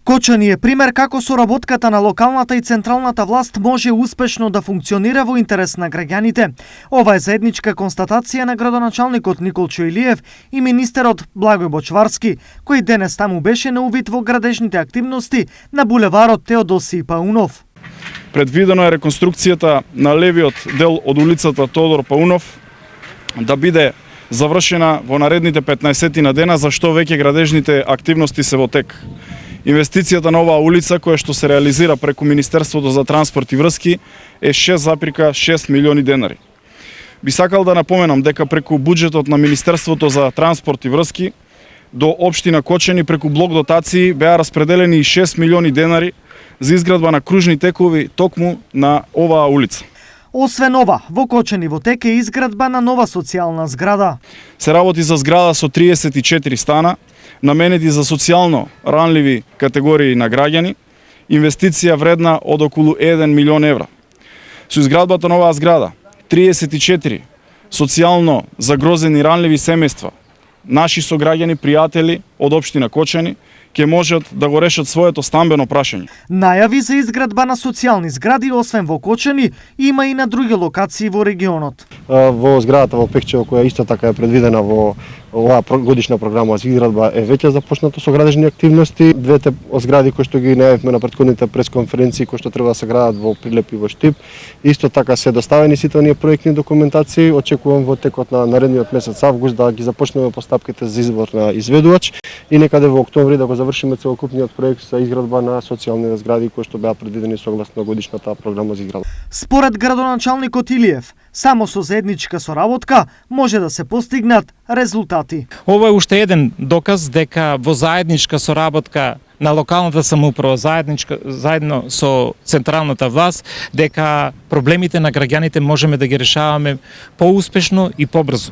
Кочани е пример како соработката на локалната и централната власт може успешно да функционира во интерес на граѓаните. Ова е заедничка констатација на градоначалникот Николчо Илиев и министерот Благој Бочварски, кој денес таму беше на увид во градежните активности на булеварот Теодосиј Паунов. Предвидено е реконструкцијата на левиот дел од улицата Тодор Паунов да биде завршена во наредните 15 на дена, за што веќе градежните активности се во тек. Инвестицијата на оваа улица, која што се реализира преку Министерството за транспорт и врски, е 6,6 милиони денари. Би сакал да напоменам дека преку буџетот на Министерството за транспорт и врски до општина Кочани преку блок дотации беа распределени и 6 милиони денари за изградба на кружни текови токму на оваа улица. Освен ова, во Кочани во тек е изградба на нова социјална зграда. Се работи за зграда со 34 стана, наменети за социјално ранливи категории на граѓани, инвестиција вредна од околу 1 милион евра. Со изградбата на оваа зграда, 34 социјално загрозени ранливи семејства, наши сограѓани, пријатели од општина Кочани, ќе можат да го решат своето стамбено прашање. Најави за изградба на социјални згради, освен во Кочани, има и на други локации во регионот. Во зградата во Пекчево, која исто така е предвидена во оваа годишна програма за изградба, е веќе започнато со градежни активности. Двете згради кои што ги најавивме на претходните пресконференции, кои што треба да се градат во Прилеп и во Штип, исто така се доставени сите оние проектни документации. Очекувам во текот на наредниот месец август да ги започнеме постапките за избор на изведувач и некаде во октомври да го завршиме целокупниот проект за изградба на социјални згради кои што беа предвидени согласно годишната програма за изградба. Според градоначалникот Илиев, само со заедничка соработка може да се постигнат резултати. Ова е уште еден доказ дека во заедничка соработка на локалната самоуправа заедно со централната власт, дека проблемите на граѓаните можеме да ги решаваме поуспешно и побрзо.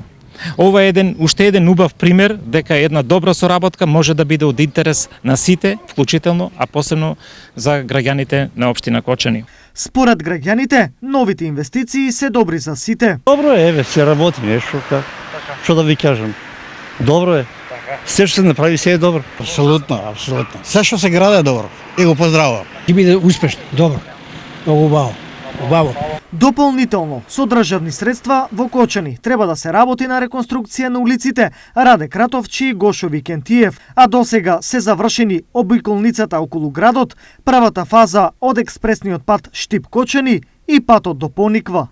Ова е уште еден убав пример дека една добра соработка може да биде од интерес на сите, вклучително, а посебно за граѓаните на општина Кочани. Според граѓаните, новите инвестиции се добри за сите. Добро е, еве, се работи нешто, што да ви кажам. Добро е. Се што се направи, се е добро. Апсолутно, апсолутно. Се што се гради е добро. И го поздравувам. Ќе биде успешно, добро. Многу убаво. Убаво. Дополнително, со државни средства во Кочани треба да се работи на реконструкција на улиците Раде Кратовчи и Гошо Викентиев, а досега се завршени обиколницата околу градот, првата фаза од експресниот пат Штип Кочани и патот до Пониква.